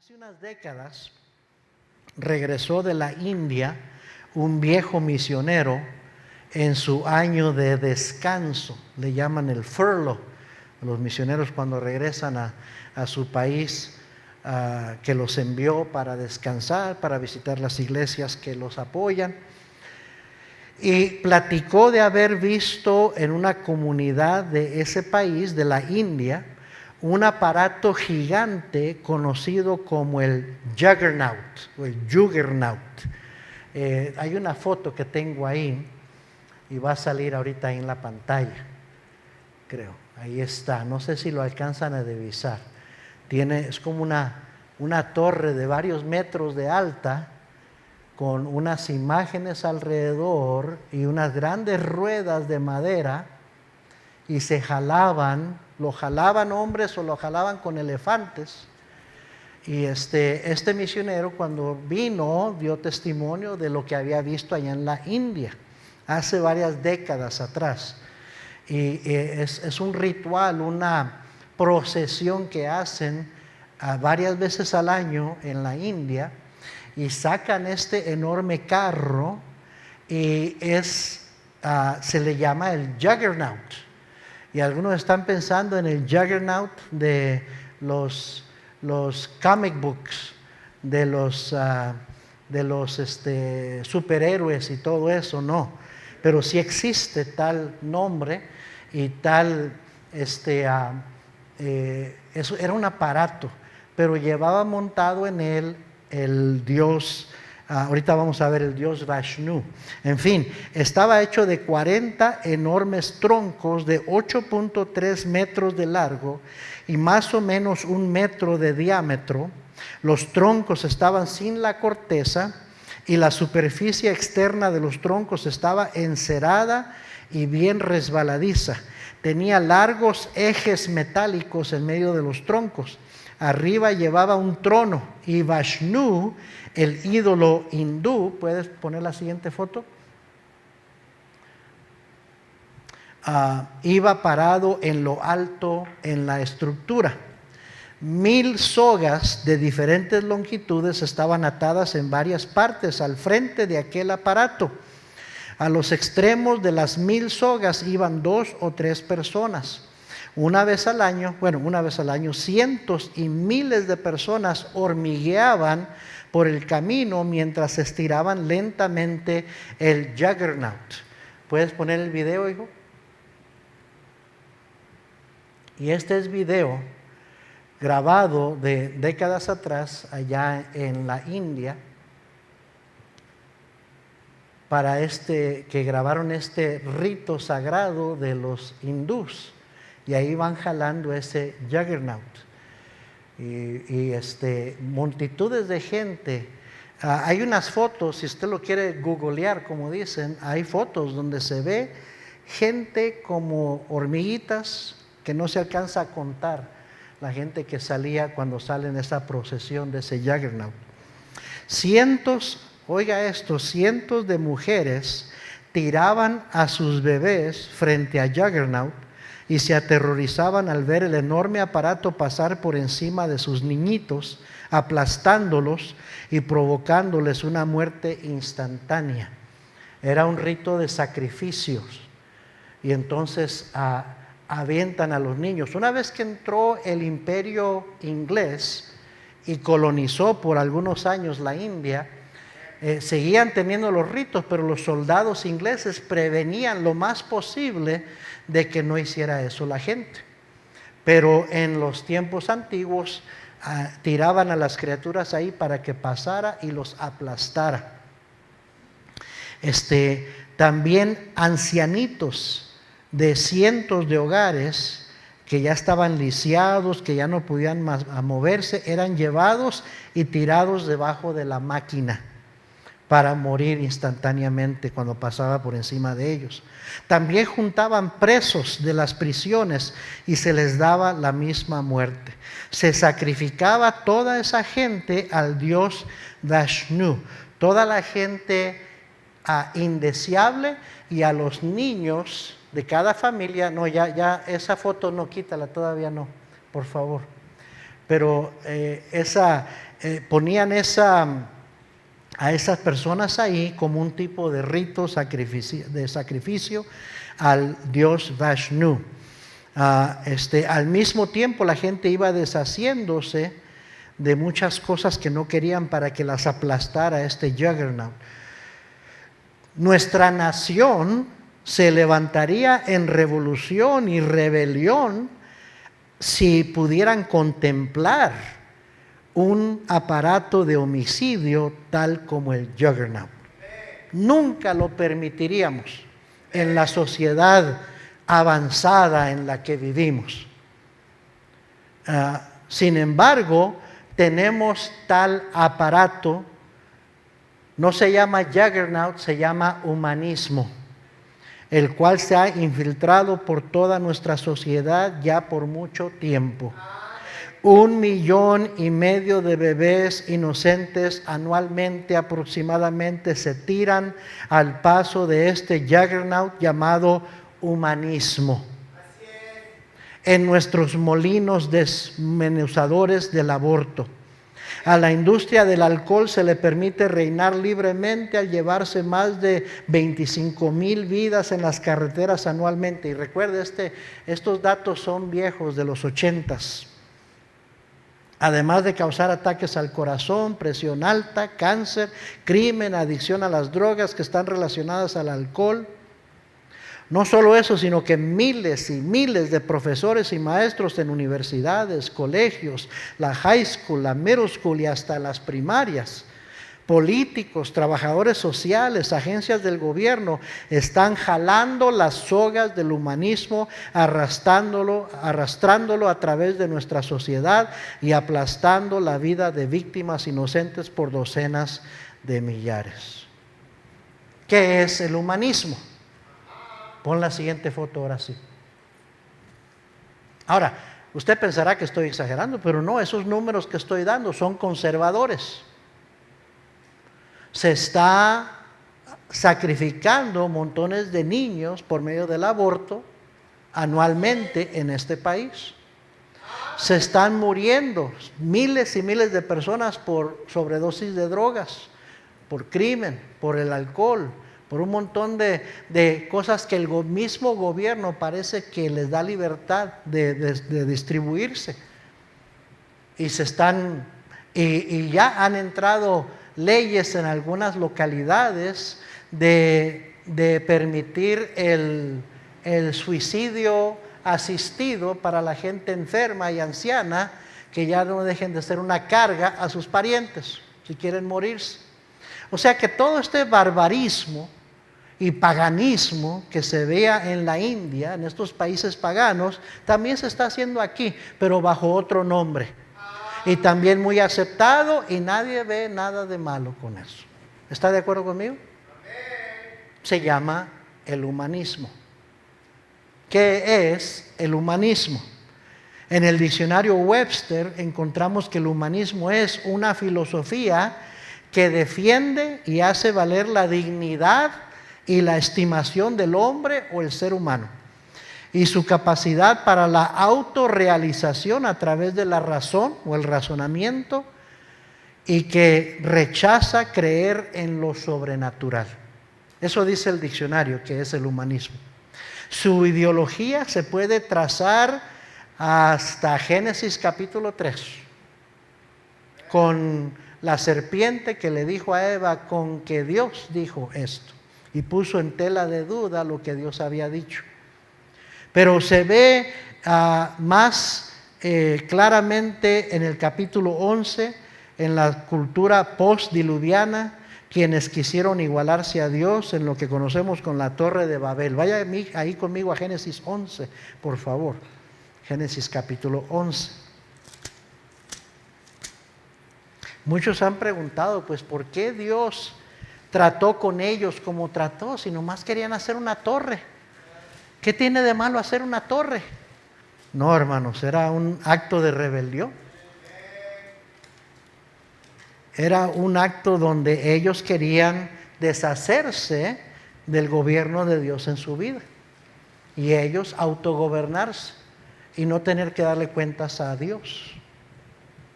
Hace unas décadas regresó de la India un viejo misionero en su año de descanso, le llaman el furlough. Los misioneros cuando regresan a su país, que los envió para descansar, para visitar las iglesias que los apoyan. Y platicó de haber visto en una comunidad de ese país, de la India, un aparato gigante conocido como el Juggernaut o el Juggernaut. Hay una foto que tengo ahí y va a salir ahorita ahí en la pantalla, creo. Ahí está, no sé si lo alcanzan a divisar. Es como una torre de varios metros de alta, con unas imágenes alrededor y unas grandes ruedas de madera, y se jalaban, lo jalaban hombres o lo jalaban con elefantes. Y este misionero cuando vino dio testimonio de lo que había visto allá en la India, hace varias décadas atrás. Y es un ritual, una procesión que hacen varias veces al año en la India, y sacan este enorme carro y se le llama el Juggernaut. Y algunos están pensando en el Juggernaut de los comic books, de los superhéroes y todo eso. No, pero sí existe tal nombre y tal, eso era un aparato, pero llevaba montado en él el dios, ahorita vamos a ver el dios Vishnu. En fin, estaba hecho de 40 enormes troncos de 8.3 metros de largo y más o menos 1 metro de diámetro. Los troncos estaban sin la corteza y la superficie externa de los troncos estaba encerada y bien resbaladiza. Tenía largos ejes metálicos en medio de los troncos. Arriba llevaba un trono y Vishnu, el ídolo hindú, ¿puedes poner la siguiente foto? Iba parado en lo alto en la estructura. 1000 sogas de diferentes longitudes estaban atadas en varias partes al frente de aquel aparato. A los extremos de las 1000 sogas iban 2 o 3 personas. Una vez al año, cientos y miles de personas hormigueaban por el camino mientras estiraban lentamente el Juggernaut. ¿Puedes poner el video, hijo? Y este es video grabado de décadas atrás allá en la India, para que grabaron este rito sagrado de los hindús. Y ahí van jalando ese Juggernaut. Y multitudes de gente. Hay unas fotos, si usted lo quiere googlear, como dicen, hay fotos donde se ve gente como hormiguitas que no se alcanza a contar. La gente que salía cuando sale en esa procesión de ese Juggernaut. Cientos de mujeres tiraban a sus bebés frente a Juggernaut y se aterrorizaban al ver el enorme aparato pasar por encima de sus niñitos, aplastándolos y provocándoles una muerte instantánea. Era un rito de sacrificios. Y entonces avientan a los niños. Una vez que entró el imperio inglés y colonizó por algunos años la India, seguían teniendo los ritos, pero los soldados ingleses prevenían lo más posible de que no hiciera eso la gente. Pero en los tiempos antiguos tiraban a las criaturas ahí para que pasara y los aplastara. También ancianitos de cientos de hogares que ya estaban lisiados, que ya no podían más moverse, eran llevados y tirados debajo de la máquina para morir instantáneamente cuando pasaba por encima de ellos. También juntaban presos de las prisiones y se les daba la misma muerte. Se sacrificaba toda esa gente al dios Vishnu, toda la gente indeseable, y a los niños de cada familia. No, ya esa foto no, quítala, todavía no, por favor. Pero ponían a esas personas ahí como un tipo de rito de sacrificio al dios Vishnu. Al mismo tiempo la gente iba deshaciéndose de muchas cosas que no querían para que las aplastara este Juggernaut. Nuestra nación se levantaría en revolución y rebelión si pudieran contemplar un aparato de homicidio tal como el Juggernaut. Nunca lo permitiríamos en la sociedad avanzada en la que vivimos. Sin embargo, tenemos tal aparato, no se llama Juggernaut, se llama humanismo, el cual se ha infiltrado por toda nuestra sociedad ya por mucho tiempo. 1,5 millones de bebés inocentes anualmente aproximadamente se tiran al paso de este Juggernaut llamado humanismo. En nuestros molinos desmenuzadores del aborto. A la industria del alcohol se le permite reinar libremente al llevarse más de 25,000 vidas en las carreteras anualmente. Y recuerde, estos datos son viejos, de los 80s. Además de causar ataques al corazón, presión alta, cáncer, crimen, adicción a las drogas que están relacionadas al alcohol. No solo eso, sino que miles y miles de profesores y maestros en universidades, colegios, la high school, la middle school y hasta las primarias, políticos, trabajadores sociales, agencias del gobierno, están jalando las sogas del humanismo, arrastrándolo a través de nuestra sociedad y aplastando la vida de víctimas inocentes por docenas de millares. ¿Qué es el humanismo? Pon la siguiente foto ahora sí. Ahora, usted pensará que estoy exagerando, pero no, esos números que estoy dando son conservadores. Se está sacrificando montones de niños por medio del aborto anualmente en este país. Se están muriendo miles y miles de personas por sobredosis de drogas, por crimen, por el alcohol, por un montón de cosas que el mismo gobierno parece que les da libertad de distribuirse. Y ya han entrado leyes en algunas localidades de permitir el suicidio asistido para la gente enferma y anciana, que ya no dejen de ser una carga a sus parientes si quieren morirse. O sea que todo este barbarismo y paganismo que se vea en la India, en estos países paganos, también se está haciendo aquí, pero bajo otro nombre. Y también muy aceptado, y nadie ve nada de malo con eso. ¿Está de acuerdo conmigo? Se llama el humanismo. ¿Qué es el humanismo? En el diccionario Webster encontramos que el humanismo es una filosofía que defiende y hace valer la dignidad y la estimación del hombre o el ser humano, y su capacidad para la autorrealización a través de la razón o el razonamiento, y que rechaza creer en lo sobrenatural. Eso dice el diccionario que es el humanismo. Su ideología se puede trazar hasta Génesis capítulo 3, con la serpiente que le dijo a Eva: con que Dios dijo esto, y puso en tela de duda lo que Dios había dicho. Pero se ve más claramente en el capítulo 11, en la cultura postdiluviana, quienes quisieron igualarse a Dios en lo que conocemos con la Torre de Babel. Vaya ahí conmigo a Génesis 11, por favor. Génesis capítulo 11. Muchos han preguntado, pues, ¿por qué Dios trató con ellos como trató si nomás querían hacer una torre? ¿Qué tiene de malo hacer una torre? No, hermanos, era un acto de rebelión. Era un acto donde ellos querían deshacerse del gobierno de Dios en su vida y ellos autogobernarse y no tener que darle cuentas a Dios.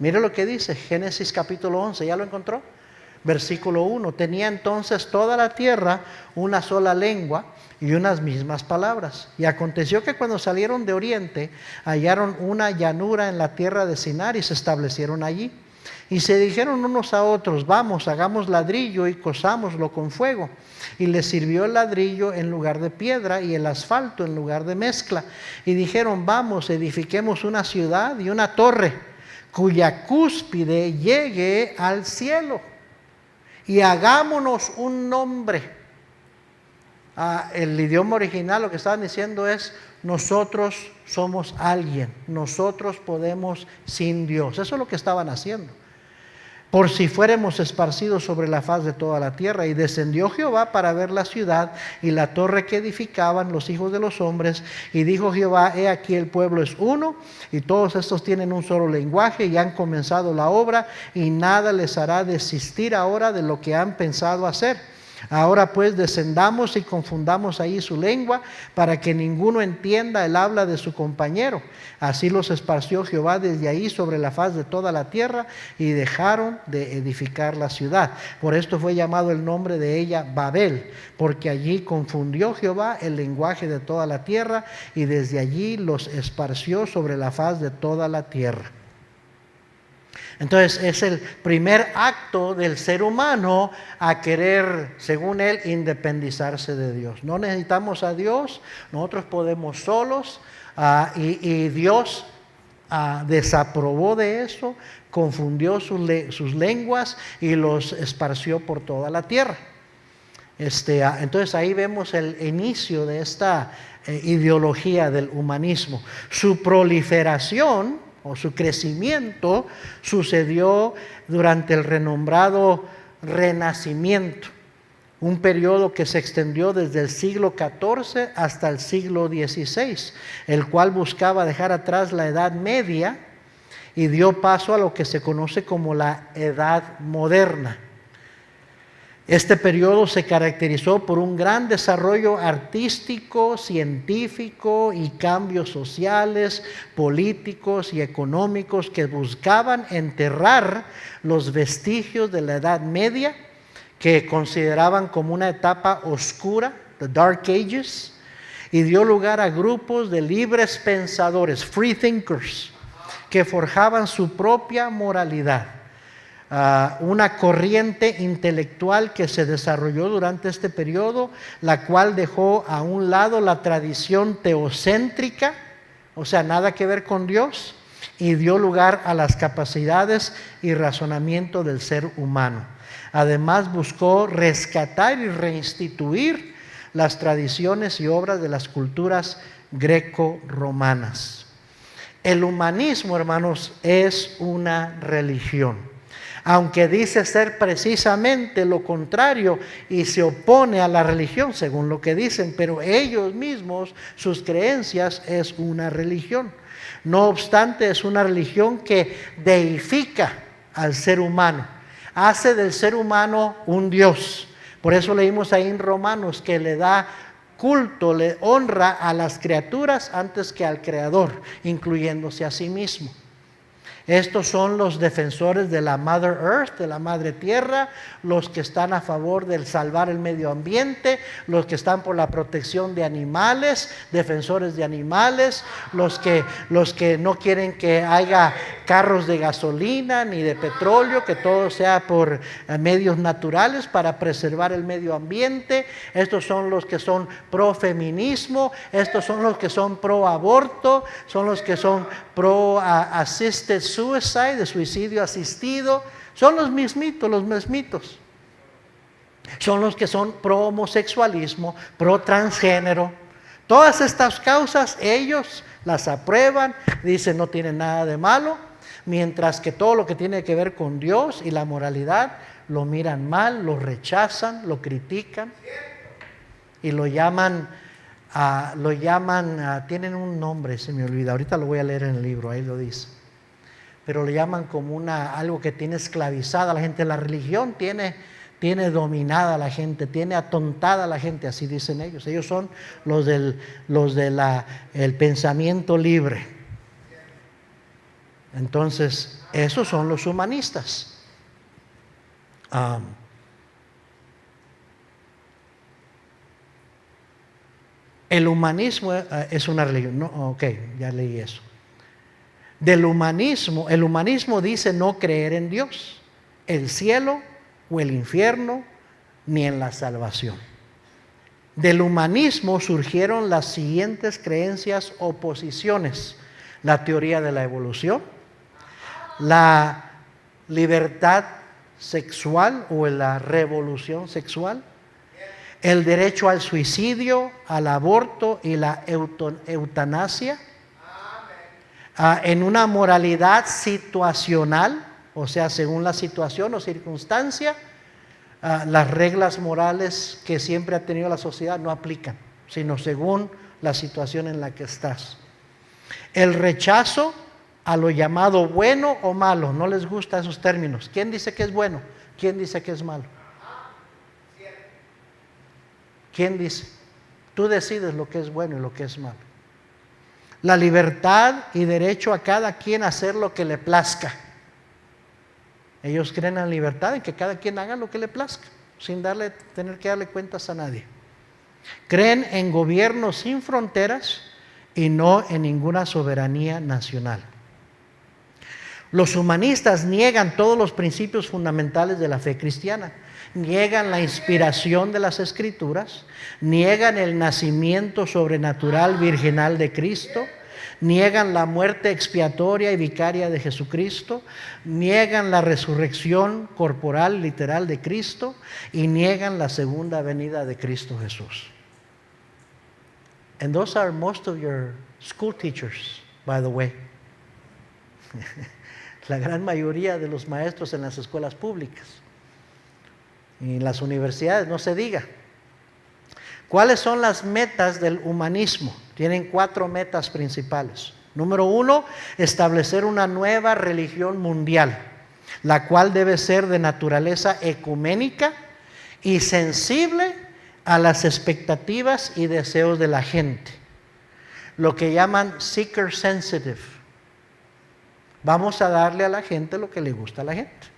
Mire lo que dice Génesis capítulo 11, ¿ya lo encontró? Versículo 1, tenía entonces toda la tierra una sola lengua y unas mismas palabras. Y aconteció que cuando salieron de oriente, hallaron una llanura en la tierra de Sinar y se establecieron allí. Y se dijeron unos a otros, vamos, hagamos ladrillo y cosámoslo con fuego. Y les sirvió el ladrillo en lugar de piedra y el asfalto en lugar de mezcla. Y dijeron, vamos, edifiquemos una ciudad y una torre, cuya cúspide llegue al cielo. Y hagámonos un nombre. El idioma original lo que estaban diciendo es, nosotros somos alguien, nosotros podemos sin Dios. Eso es lo que estaban haciendo. Por si fuéramos esparcidos sobre la faz de toda la tierra. Y descendió Jehová para ver la ciudad y la torre que edificaban los hijos de los hombres. Y dijo Jehová, he aquí el pueblo es uno, y todos estos tienen un solo lenguaje, y han comenzado la obra, y nada les hará desistir ahora de lo que han pensado hacer. Ahora pues descendamos y confundamos ahí su lengua, para que ninguno entienda el habla de su compañero. Así los esparció Jehová desde ahí sobre la faz de toda la tierra, y dejaron de edificar la ciudad. Por esto fue llamado el nombre de ella Babel, porque allí confundió Jehová el lenguaje de toda la tierra, y desde allí los esparció sobre la faz de toda la tierra. Entonces es el primer acto del ser humano a querer, según él, independizarse de Dios. No necesitamos a Dios, nosotros podemos solos, y Dios desaprobó de eso, confundió sus lenguas y los esparció por toda la tierra. Entonces ahí vemos el inicio de esta ideología del humanismo. Su proliferación o su crecimiento sucedió durante el renombrado Renacimiento, un periodo que se extendió desde el siglo XIV hasta el siglo XVI, el cual buscaba dejar atrás la Edad Media y dio paso a lo que se conoce como la Edad Moderna. Este periodo se caracterizó por un gran desarrollo artístico, científico y cambios sociales, políticos y económicos que buscaban enterrar los vestigios de la Edad Media, que consideraban como una etapa oscura, the Dark Ages, y dio lugar a grupos de libres pensadores, free thinkers, que forjaban su propia moralidad. Una corriente intelectual que se desarrolló durante este periodo, la cual dejó a un lado la tradición teocéntrica, o sea, nada que ver con Dios, y dio lugar a las capacidades y razonamiento del ser humano. Además buscó rescatar y reinstituir las tradiciones y obras de las culturas greco-romanas. El humanismo, hermanos, es una religión. Aunque dice ser precisamente lo contrario y se opone a la religión, según lo que dicen, pero ellos mismos, sus creencias, es una religión. No obstante, es una religión que deifica al ser humano, hace del ser humano un Dios. Por eso leímos ahí en Romanos que le da culto, le honra a las criaturas antes que al Creador, incluyéndose a sí mismo. Estos son los defensores de la Mother Earth, de la Madre Tierra, los que están a favor del salvar el medio ambiente, los que están por la protección de animales, defensores de animales, los que no quieren que haya carros de gasolina ni de petróleo, que todo sea por medios naturales para preservar el medio ambiente. Estos son los que son pro feminismo, estos son los que son pro aborto, son los que son pro assisted suicide, de suicidio asistido. Son los mismitos. Son los que son pro homosexualismo, pro transgénero. Todas estas causas ellos las aprueban, dicen no tienen nada de malo, mientras que todo lo que tiene que ver con Dios y la moralidad lo miran mal, lo rechazan, lo critican y lo llaman, tienen un nombre, se me olvida, ahorita lo voy a leer en el libro, ahí lo dice, pero lo llaman como algo que tiene esclavizada a la gente. La religión tiene dominada a la gente, tiene atontada a la gente, así dicen ellos. Ellos son los del pensamiento libre. Entonces, Esos son los humanistas. El humanismo es una religión. No, ok, ya leí eso. El humanismo dice no creer en Dios, el cielo o el infierno, ni en la salvación. Del humanismo surgieron las siguientes creencias o posiciones: la teoría de la evolución, la libertad sexual o la revolución sexual, el derecho al suicidio, al aborto y la eutanasia, en una moralidad situacional, o sea, según la situación o circunstancia, las reglas morales que siempre ha tenido la sociedad no aplican, sino según la situación en la que estás. El rechazo a lo llamado bueno o malo, no les gustan esos términos. ¿Quién dice que es bueno? ¿Quién dice que es malo? ¿Quién dice? Tú decides lo que es bueno y lo que es malo. La libertad y derecho a cada quien a hacer lo que le plazca. Ellos creen en la libertad, en que cada quien haga lo que le plazca, sin tener que darle cuentas a nadie. Creen en gobiernos sin fronteras y no en ninguna soberanía nacional. Los humanistas niegan todos los principios fundamentales de la fe cristiana. Niegan la inspiración de las Escrituras, niegan el nacimiento sobrenatural virginal de Cristo, niegan la muerte expiatoria y vicaria de Jesucristo, niegan la resurrección corporal literal de Cristo y niegan la segunda venida de Cristo Jesús. And those are most of your school teachers, by the way. La gran mayoría de los maestros en las escuelas públicas y en las universidades, no se diga. ¿Cuáles son las metas del humanismo? Tienen 4 metas principales. Número 1, establecer una nueva religión mundial, la cual debe ser de naturaleza ecuménica y sensible a las expectativas y deseos de la gente. Lo que llaman seeker sensitive. Vamos a darle a la gente lo que le gusta a la gente.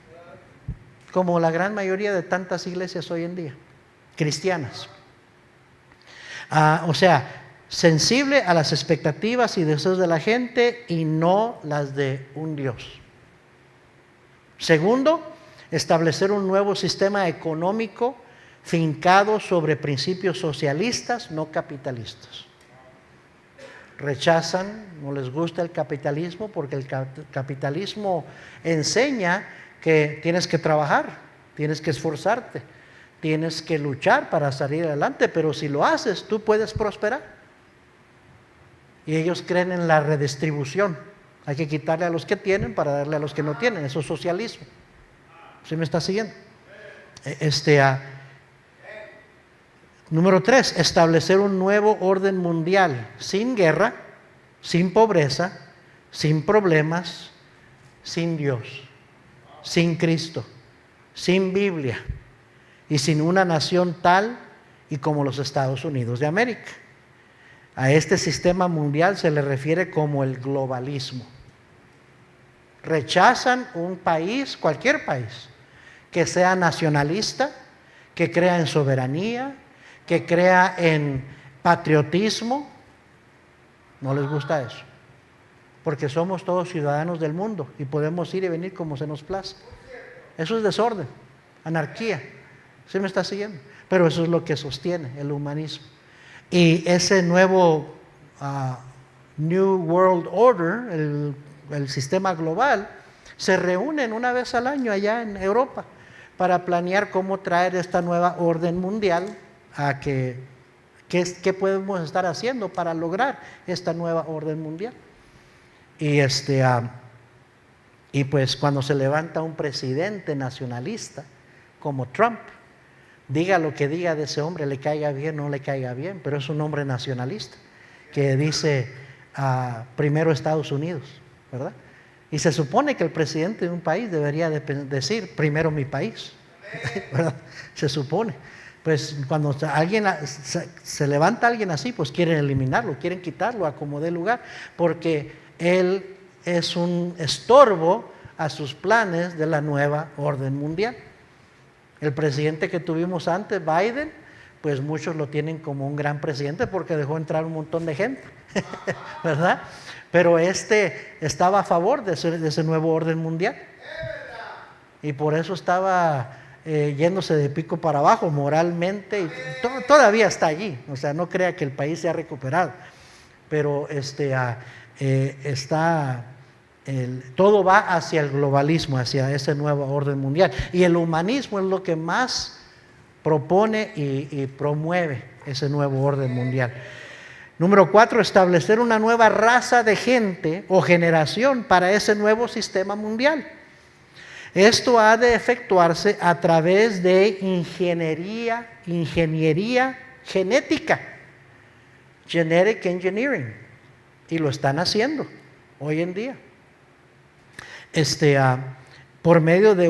Como la gran mayoría de tantas iglesias hoy en día, cristianas. O sea, sensible a las expectativas y deseos de la gente y no las de un Dios. Segundo, establecer un nuevo sistema económico fincado sobre principios socialistas, no capitalistas. Rechazan, no les gusta el capitalismo porque el capitalismo enseña que tienes que trabajar, tienes que esforzarte, tienes que luchar para salir adelante, pero si lo haces, tú puedes prosperar. Y ellos creen en la redistribución. Hay que quitarle a los que tienen para darle a los que no tienen. Eso es socialismo. ¿Sí me está siguiendo? Número 3, establecer un nuevo orden mundial, sin guerra, sin pobreza, sin problemas, sin Dios, sin Cristo, sin Biblia y sin una nación tal y como los Estados Unidos de América. A este sistema mundial se le refiere como el globalismo. Rechazan un país, cualquier país, que sea nacionalista, que crea en soberanía, que crea en patriotismo. No les gusta eso, porque somos todos ciudadanos del mundo y podemos ir y venir como se nos plazca. Eso es desorden, anarquía. ¿Sí me está siguiendo? Pero eso es lo que sostiene el humanismo. Y ese nuevo New World Order, el sistema global, se reúnen una vez al año allá en Europa para planear cómo traer esta nueva orden mundial a qué podemos estar haciendo para lograr esta nueva orden mundial. Y pues cuando se levanta un presidente nacionalista como Trump, diga lo que diga de ese hombre, le caiga bien o no le caiga bien, pero es un hombre nacionalista que dice primero Estados Unidos, ¿verdad? Y se supone que el presidente de un país debería decir primero mi país, ¿verdad? Se supone. Pues cuando se levanta alguien así, pues quieren eliminarlo, quieren quitarlo a como dé lugar, porque él es un estorbo a sus planes de la nueva orden mundial. El presidente que tuvimos antes, Biden, pues muchos lo tienen como un gran presidente porque dejó entrar un montón de gente, ¿verdad? Pero estaba a favor de ese nuevo orden mundial. Y por eso estaba yéndose de pico para abajo moralmente. Y todavía está allí. O sea, no crea que el país se ha recuperado. Pero todo va hacia el globalismo, hacia ese nuevo orden mundial. Y el humanismo es lo que más propone y promueve ese nuevo orden mundial. Número 4, establecer una nueva raza de gente o generación para ese nuevo sistema mundial. Esto ha de efectuarse a través de ingeniería genética, genetic engineering, y lo están haciendo hoy en día. Por medio de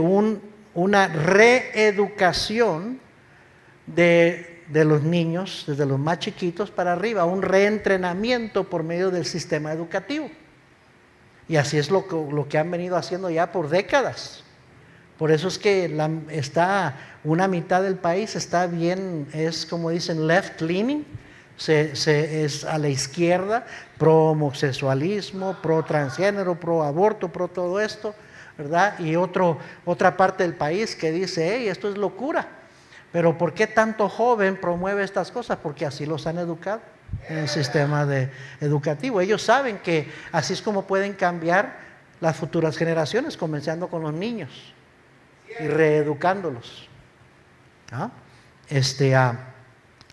una reeducación de los niños, desde los más chiquitos para arriba, un reentrenamiento por medio del sistema educativo. Y así es lo que han venido haciendo ya por décadas. Por eso es que una mitad del país está bien, es como dicen left leaning, es a la izquierda, pro homosexualismo, pro transgénero, pro aborto, pro todo esto, ¿verdad? Y otra parte del país que dice, hey, esto es locura. Pero ¿por qué tanto joven promueve estas cosas? Porque así los han educado en el sistema educativo. Ellos saben que así es como pueden cambiar las futuras generaciones, comenzando con los niños y reeducándolos.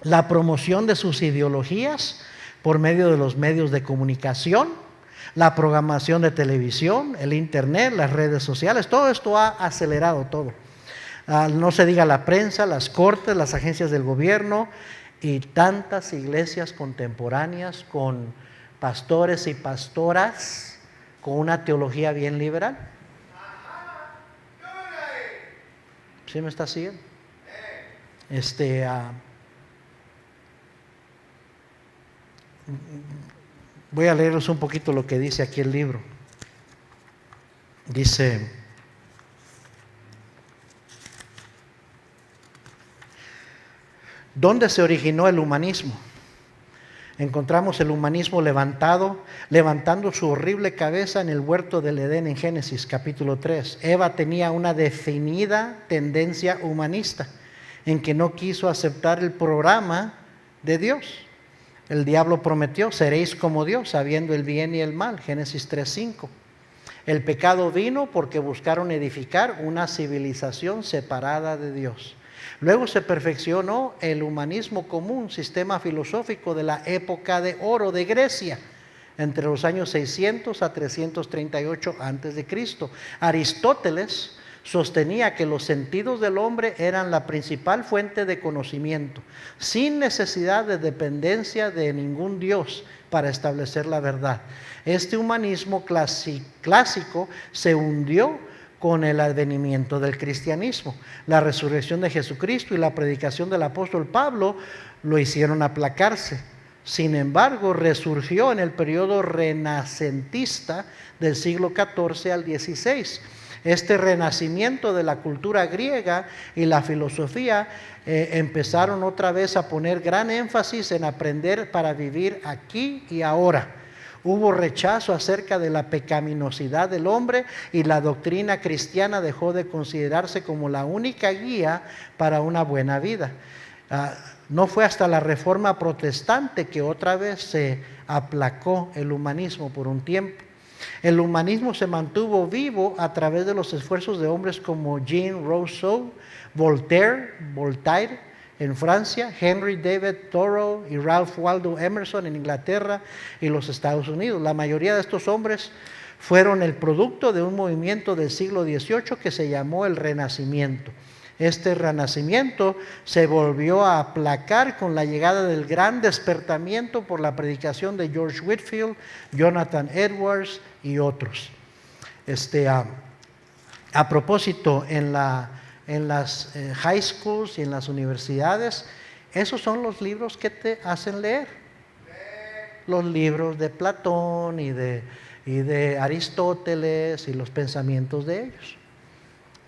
La promoción de sus ideologías por medio de los medios de comunicación, la programación de televisión, el internet, las redes sociales, todo esto ha acelerado todo. No se diga la prensa, las cortes, las agencias del gobierno y tantas iglesias contemporáneas con pastores y pastoras con una teología bien liberal. ¿Sí me está siguiendo? Voy a leeros un poquito lo que dice aquí el libro. Dice: ¿dónde se originó el humanismo? Encontramos el humanismo levantando su horrible cabeza en el huerto del Edén en Génesis capítulo 3. Eva tenía una definida tendencia humanista en que no quiso aceptar el programa de Dios. El diablo prometió, seréis como Dios, sabiendo el bien y el mal, Génesis 3:5. El pecado vino porque buscaron edificar una civilización separada de Dios. Luego se perfeccionó el humanismo común, sistema filosófico de la época de oro de Grecia, entre los años 600 a 338 a.C. Aristóteles sostenía que los sentidos del hombre eran la principal fuente de conocimiento, sin necesidad de dependencia de ningún dios para establecer la verdad. Este humanismo clásico se hundió con el advenimiento del cristianismo. La resurrección de Jesucristo y la predicación del apóstol Pablo lo hicieron aplacarse. Sin embargo, resurgió en el periodo renacentista del siglo XIV al XVI. Este renacimiento de la cultura griega y la filosofía empezaron otra vez a poner gran énfasis en aprender para vivir aquí y ahora. Hubo rechazo acerca de la pecaminosidad del hombre y la doctrina cristiana dejó de considerarse como la única guía para una buena vida. No fue hasta la Reforma Protestante que otra vez se aplacó el humanismo por un tiempo. El humanismo se mantuvo vivo a través de los esfuerzos de hombres como Jean Rousseau, Voltaire en Francia, Henry David Thoreau y Ralph Waldo Emerson en Inglaterra y los Estados Unidos. La mayoría de estos hombres fueron el producto de un movimiento del siglo XVIII que se llamó el Renacimiento. Este renacimiento se volvió a aplacar con la llegada del gran despertamiento por la predicación de George Whitefield, Jonathan Edwards y otros. A propósito, en las high schools y en las universidades, esos son los libros que te hacen leer. Los libros de Platón y de y de Aristóteles y los pensamientos de ellos.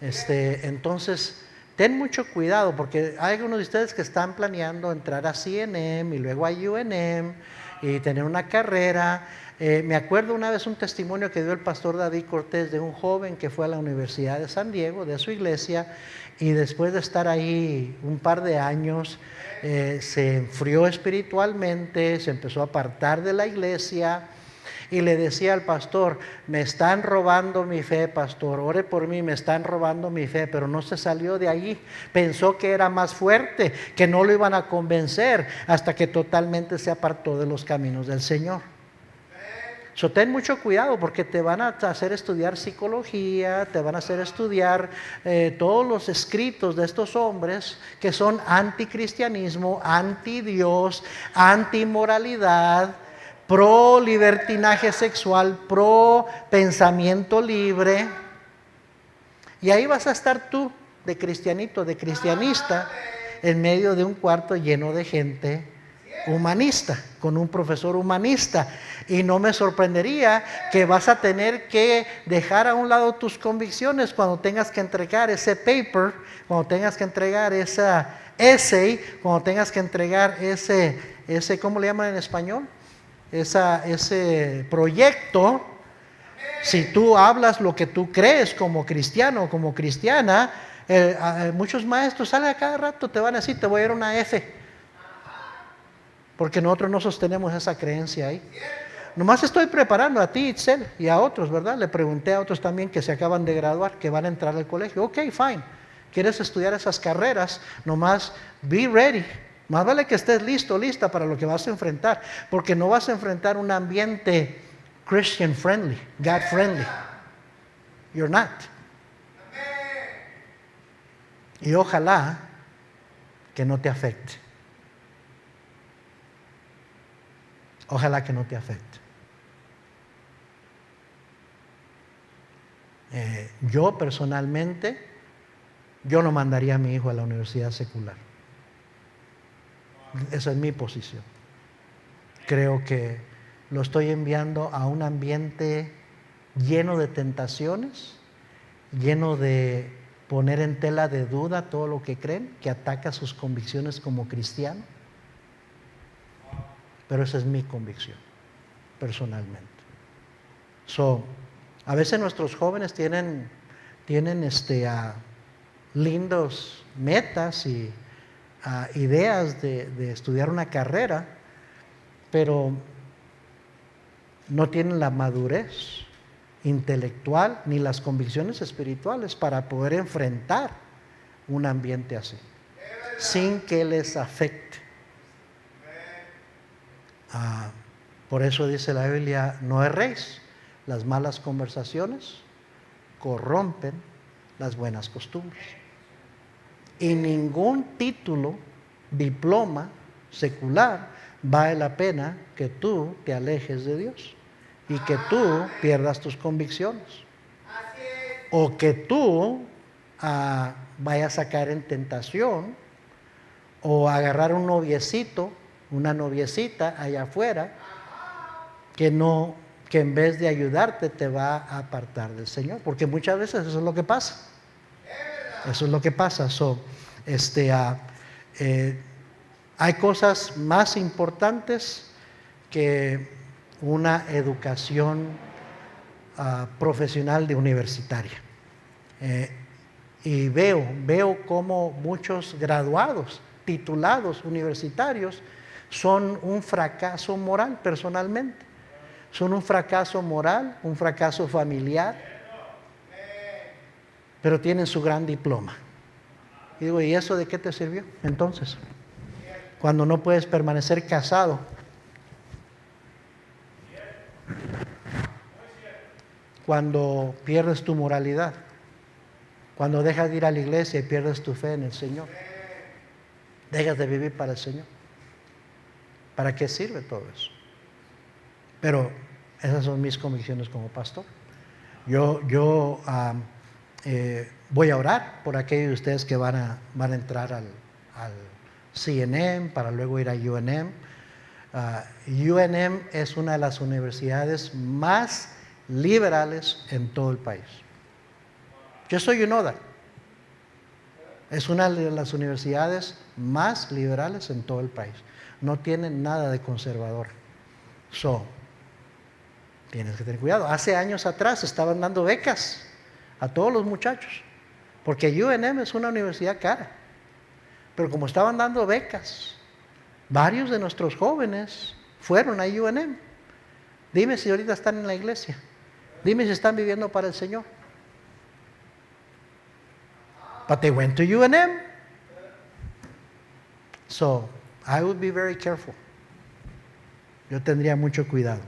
Entonces, ten mucho cuidado, porque hay algunos de ustedes que están planeando entrar a C&M y luego a UNM y tener una carrera. Me acuerdo una vez un testimonio que dio el pastor David Cortés de un joven que fue a la Universidad de San Diego, de su iglesia, y después de estar ahí un par de años, se enfrió espiritualmente, se empezó a apartar de la iglesia. Y le decía al pastor: me están robando mi fe, pastor, ore por mí, me están robando mi fe. Pero no se salió de allí. Pensó que era más fuerte, que no lo iban a convencer, hasta que totalmente se apartó de los caminos del Señor. Ten mucho cuidado, porque te van a hacer estudiar psicología, te van a hacer estudiar todos los escritos de estos hombres que son anticristianismo, anti Dios, anti-moralidad, pro libertinaje sexual, pro pensamiento libre. Y ahí vas a estar tú, de cristianito, de cristianista, en medio de un cuarto lleno de gente humanista, con un profesor humanista. Y no me sorprendería que vas a tener que dejar a un lado tus convicciones cuando tengas que entregar ese paper, cuando tengas que entregar esa essay, cuando tengas que entregar ese ¿cómo le llaman en español? Ese proyecto. Si tú hablas lo que tú crees como cristiano o como cristiana, muchos maestros salen a cada rato, te van a decir: te voy a dar una F, porque nosotros no sostenemos esa creencia ahí. Nomás estoy preparando a ti, Itzel, y a otros, ¿verdad? Le pregunté a otros también que se acaban de graduar, que van a entrar al colegio. Ok, fine, quieres estudiar esas carreras, nomás be ready. Más vale que estés listo, lista para lo que vas a enfrentar, porque no vas a enfrentar un ambiente Christian friendly, God friendly. You're not. Y ojalá que no te afecte. Ojalá que no te afecte. Yo personalmente, yo no mandaría a mi hijo a la universidad secular. Esa es mi posición. Creo que lo estoy enviando a un ambiente lleno de tentaciones, lleno de poner en tela de duda todo lo que creen, que ataca sus convicciones como cristiano. Pero esa es mi convicción, personalmente. A veces nuestros jóvenes tienen lindos metas y ideas de estudiar una carrera, pero no tienen la madurez intelectual ni las convicciones espirituales para poder enfrentar un ambiente así, sin que les afecte. Por eso dice la Biblia: no erréis, las malas conversaciones corrompen las buenas costumbres. Y ningún título, diploma secular vale la pena que tú te alejes de Dios y que tú pierdas tus convicciones, o que tú vayas a caer en tentación, o agarrar un noviecito, una noviecita allá afuera que en vez de ayudarte te va a apartar del Señor, porque muchas veces eso es lo que pasa. Eso es lo que pasa. Hay cosas más importantes que una educación profesional de universitaria. Y veo cómo muchos graduados, titulados universitarios, son un fracaso moral personalmente. Son un fracaso moral, un fracaso familiar, pero tienen su gran diploma. Y digo: ¿y eso de qué te sirvió entonces? Cuando no puedes permanecer casado. Cuando pierdes tu moralidad. Cuando dejas de ir a la iglesia y pierdes tu fe en el Señor. Dejas de vivir para el Señor. ¿Para qué sirve todo eso? Pero esas son mis convicciones como pastor. Yo voy a orar por aquellos de ustedes que van a entrar al C&M para luego ir a UNM. UNM es una de las universidades más liberales en todo el país. Just so you know that. Es una de las universidades más liberales en todo el país. No tienen nada de conservador. So, tienes que tener cuidado. Hace años atrás estaban dando becas a todos los muchachos, porque UNM es una universidad cara. Pero como estaban dando becas, varios de nuestros jóvenes fueron a UNM. Dime si ahorita están en la iglesia. Dime si están viviendo para el Señor. But they went to UNM. So, I would be very careful. Yo tendría mucho cuidado.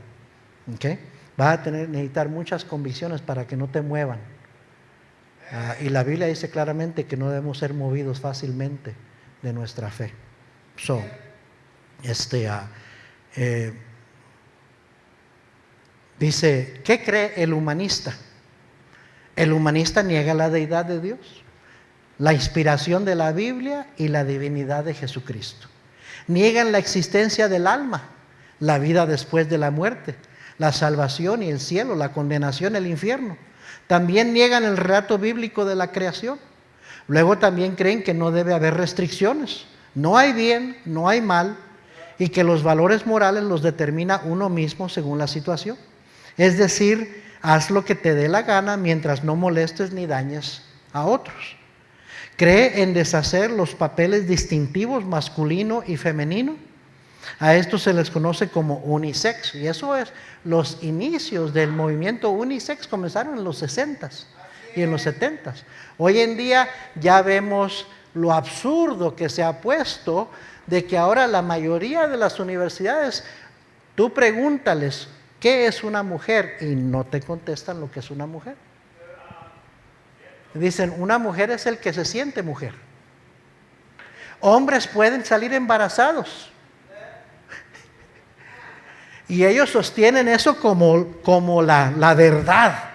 ¿Okay? Vas a necesitar muchas convicciones para que no te muevan. Y la Biblia dice claramente que no debemos ser movidos fácilmente de nuestra fe. So, dice, ¿qué cree el humanista? El humanista niega la deidad de Dios, la inspiración de la Biblia y la divinidad de Jesucristo. Niegan la existencia del alma, la vida después de la muerte, la salvación y el cielo, la condenación y el infierno. También niegan el relato bíblico de la creación. Luego también creen que no debe haber restricciones. No hay bien, no hay mal, y que los valores morales los determina uno mismo según la situación. Es decir, haz lo que te dé la gana mientras no molestes ni dañes a otros. Cree en deshacer los papeles distintivos masculino y femenino. A esto se les conoce como unisex, y eso es, los inicios del movimiento unisex comenzaron en los 60s y en los 70s. Hoy en día ya vemos lo absurdo que se ha puesto de que ahora la mayoría de las universidades, tú pregúntales ¿qué es una mujer? Y no te contestan lo que es una mujer. Dicen, una mujer es el que se siente mujer. Hombres pueden salir embarazados. Y ellos sostienen eso como la verdad.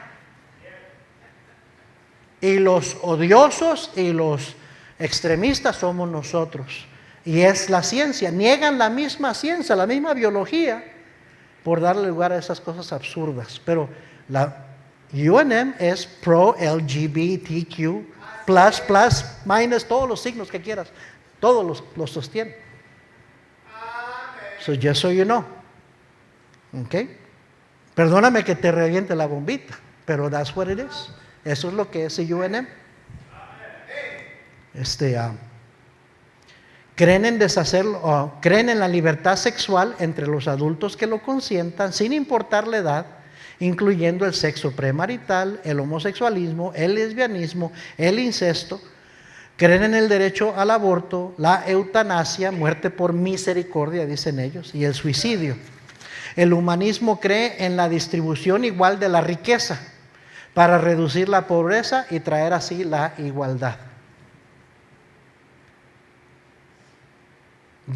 Y los odiosos y los extremistas somos nosotros. Y es la ciencia. Niegan la misma ciencia, la misma biología, por darle lugar a esas cosas absurdas. Pero la UNM es pro LGBTQ, plus, minus, todos los signos que quieras. Todos los sostienen. So just so you know. Okay. Perdóname que te reviente la bombita, pero that's what it is. Eso es lo que es el UNM. Creen en la libertad sexual entre los adultos que lo consientan, sin importar la edad, incluyendo el sexo premarital, el homosexualismo, el lesbianismo, el incesto. Creen en el derecho al aborto, la eutanasia, muerte por misericordia, dicen ellos, y el suicidio. El humanismo cree en la distribución igual de la riqueza para reducir la pobreza y traer así la igualdad.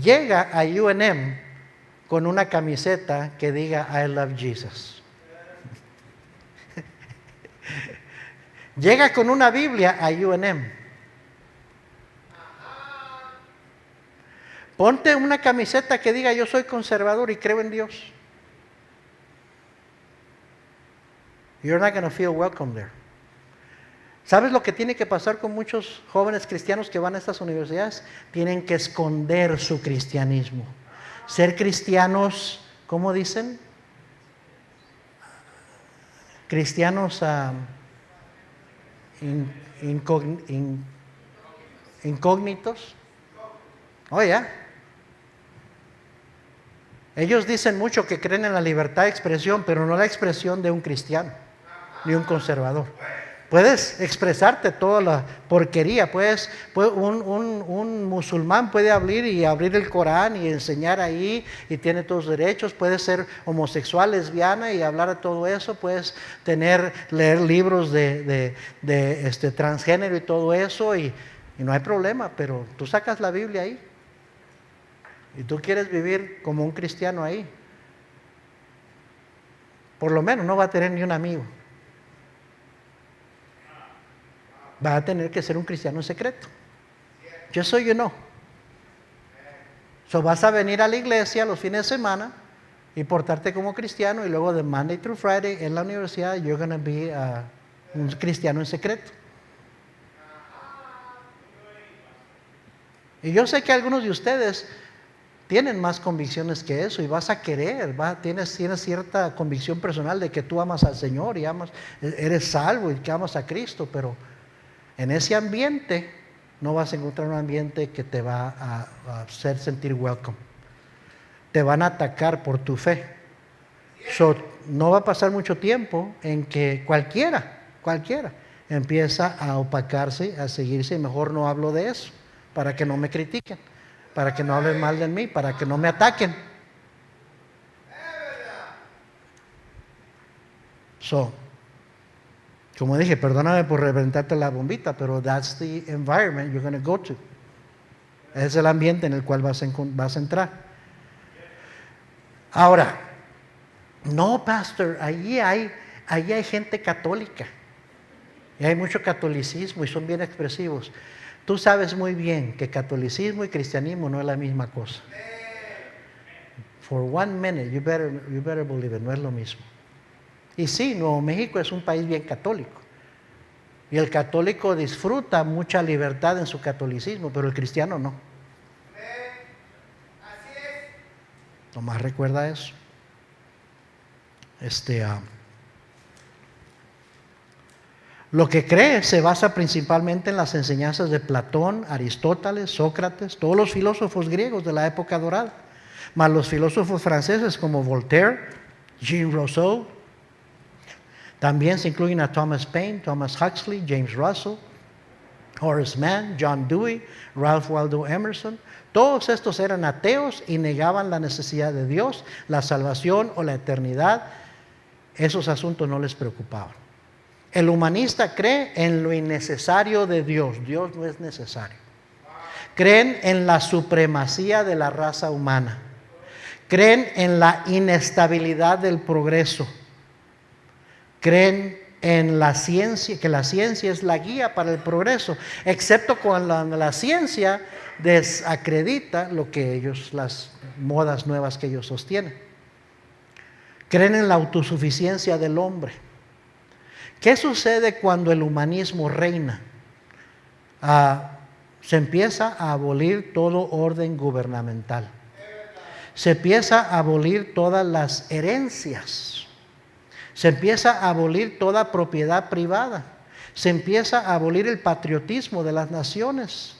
Llega a UNM con una camiseta que diga I love Jesus. Llega con una Biblia a UNM. Ponte una camiseta que diga yo soy conservador y creo en Dios. You're not going to feel welcome there. ¿Sabes lo que tiene que pasar con muchos jóvenes cristianos que van a estas universidades? Tienen que esconder su cristianismo. Ser cristianos, ¿cómo dicen? Cristianos incógnitos. Oh, ya. Ellos dicen mucho que creen en la libertad de expresión, pero no la expresión de un cristiano, ni un conservador. Puedes expresarte toda la porquería. Un musulmán puede abrir el Corán y enseñar ahí y tiene todos los derechos. Puedes ser homosexual, lesbiana y hablar de todo eso. Puedes leer libros de transgénero y todo eso y no hay problema. Pero tú sacas la Biblia ahí y tú quieres vivir como un cristiano ahí. Por lo menos no va a tener ni un amigo. Va a tener que ser un cristiano en secreto. Yo soy So vas a venir a la iglesia los fines de semana y portarte como cristiano, y luego de Monday through Friday en la universidad, you're going to be un cristiano en secreto. Y yo sé que algunos de ustedes tienen más convicciones que eso y vas a querer, tienes cierta convicción personal de que tú amas al Señor y eres salvo y que amas a Cristo, pero en ese ambiente no vas a encontrar un ambiente que te va a hacer sentir welcome. Te van a atacar por tu fe. No va a pasar mucho tiempo en que cualquiera empieza a opacarse, a seguirse, y mejor no hablo de eso, para que no me critiquen, para que no hablen mal de mí, para que no me ataquen. Como dije, perdóname por reventarte la bombita, pero that's the environment you're going to go to. Es el ambiente en el cual vas a entrar. Ahora, no, pastor, allí hay gente católica. Y hay mucho catolicismo y son bien expresivos. Tú sabes muy bien que catolicismo y cristianismo no es la misma cosa. For 1 minute, you better believe it, no es lo mismo. Y sí, Nuevo México es un país bien católico. Y el católico disfruta mucha libertad en su catolicismo, pero el cristiano no. Así es. Nomás recuerda eso. Lo que cree se basa principalmente en las enseñanzas de Platón, Aristóteles, Sócrates, todos los filósofos griegos de la época dorada, más los filósofos franceses como Voltaire, Jean Rousseau. También se incluyen a Thomas Paine, Thomas Huxley, James Russell, Horace Mann, John Dewey, Ralph Waldo Emerson. Todos estos eran ateos y negaban la necesidad de Dios, la salvación o la eternidad. Esos asuntos no les preocupaban. El humanista cree en lo innecesario de Dios. Dios no es necesario. Creen en la supremacía de la raza humana. Creen en la inestabilidad del progreso. Creen en la ciencia, que la ciencia es la guía para el progreso, excepto cuando la ciencia desacredita las modas nuevas que ellos sostienen. Creen en la autosuficiencia del hombre. ¿Qué sucede cuando el humanismo reina? Se empieza a abolir todo orden gubernamental. Se empieza a abolir todas las herencias. Se empieza a abolir toda propiedad privada. Se empieza a abolir el patriotismo de las naciones.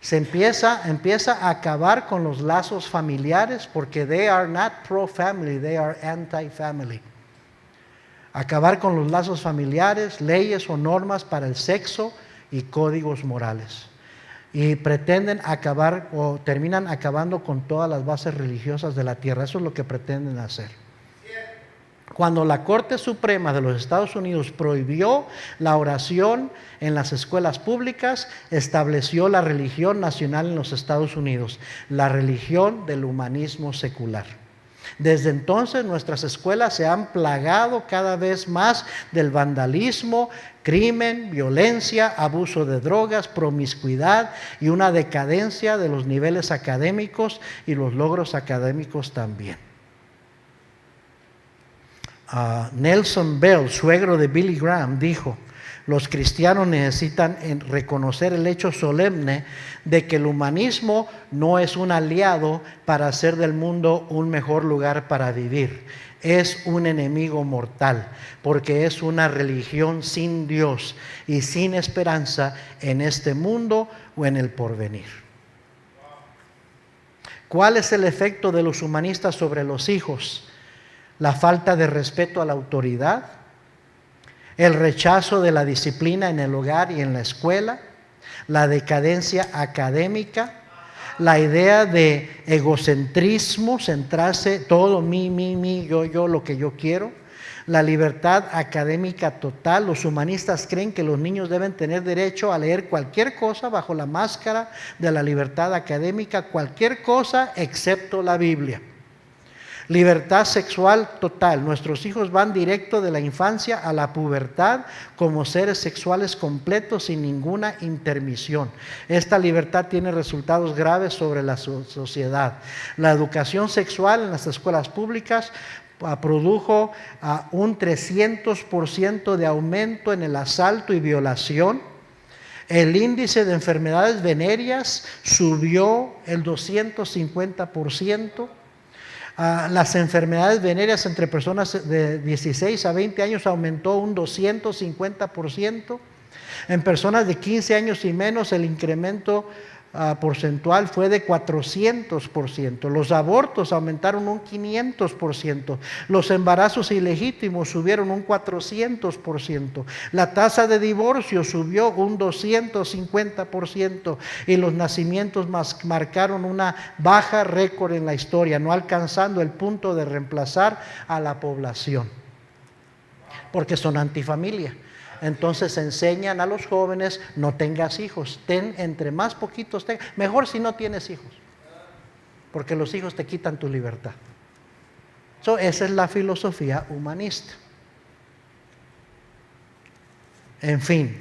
Se empieza a acabar con los lazos familiares, porque they are not pro-family, they are anti-family. Acabar con los lazos familiares, leyes o normas para el sexo y códigos morales. Y pretenden acabar o terminan acabando con todas las bases religiosas de la tierra. Eso es lo que pretenden hacer. Cuando la Corte Suprema de los Estados Unidos prohibió la oración en las escuelas públicas, estableció la religión nacional en los Estados Unidos, la religión del humanismo secular. Desde entonces nuestras escuelas se han plagado cada vez más del vandalismo, crimen, violencia, abuso de drogas, promiscuidad y una decadencia de los niveles académicos y los logros académicos también. Nelson Bell, suegro de Billy Graham, dijo: los cristianos necesitan reconocer el hecho solemne de que el humanismo no es un aliado para hacer del mundo un mejor lugar para vivir. Es un enemigo mortal, porque es una religión sin Dios y sin esperanza en este mundo o en el porvenir. ¿Cuál es el efecto de los humanistas sobre los hijos? La falta de respeto a la autoridad, el rechazo de la disciplina en el hogar y en la escuela, la decadencia académica, la idea de egocentrismo, centrarse todo mí, yo, lo que yo quiero, la libertad académica total. Los humanistas creen que los niños deben tener derecho a leer cualquier cosa bajo la máscara de la libertad académica, cualquier cosa excepto la Biblia. Libertad sexual total. Nuestros hijos van directo de la infancia a la pubertad como seres sexuales completos sin ninguna intermisión. Esta libertad tiene resultados graves sobre la sociedad. La educación sexual en las escuelas públicas produjo un 300% de aumento en el asalto y violación. El índice de enfermedades venéreas subió el 250%. Las enfermedades venéreas entre personas de 16 a 20 años aumentó un 250%. En personas de 15 años y menos el incremento porcentual fue de 400%. Los abortos aumentaron un 500%. Los embarazos ilegítimos subieron un 400%. La tasa de divorcio subió un 250%. Y los nacimientos marcaron una baja récord en la historia, no alcanzando el punto de reemplazar a la población, porque son antifamilia. Entonces enseñan a los jóvenes: no tengas hijos, entre más poquitos tengas, mejor si no tienes hijos, porque los hijos te quitan tu libertad. Esa es la filosofía humanista. En fin,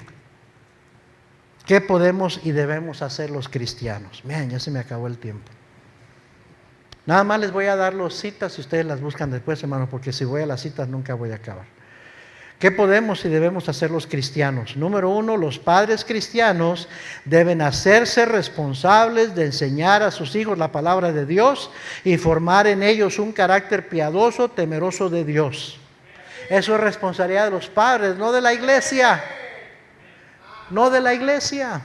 ¿qué podemos y debemos hacer los cristianos? Miren, ya se me acabó el tiempo. Nada más les voy a dar las citas y ustedes las buscan después, hermanos, porque si voy a las citas nunca voy a acabar. ¿Qué podemos y debemos hacer los cristianos? Número 1, los padres cristianos deben hacerse responsables de enseñar a sus hijos la palabra de Dios y formar en ellos un carácter piadoso, temeroso de Dios. Eso es responsabilidad de los padres, no de la iglesia. No de la iglesia.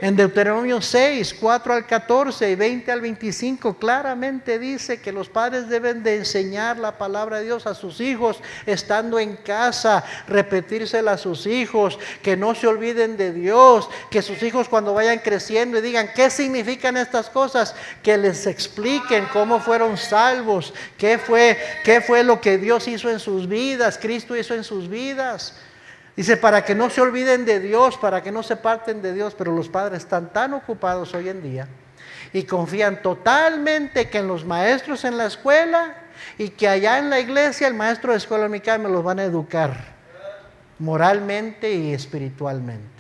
En Deuteronomio 6, 4 al 14 y 20 al 25 claramente dice que los padres deben de enseñar la palabra de Dios a sus hijos estando en casa, repetírsela a sus hijos, que no se olviden de Dios, que sus hijos cuando vayan creciendo y digan ¿qué significan estas cosas? Que les expliquen cómo fueron salvos, qué fue lo que Dios hizo en sus vidas, Cristo hizo en sus vidas. Dice, para que no se olviden de Dios, para que no se aparten de Dios. Pero los padres están tan ocupados hoy en día y confían totalmente que en los maestros en la escuela y que allá en la iglesia el maestro de escuela dominical me los van a educar moralmente y espiritualmente.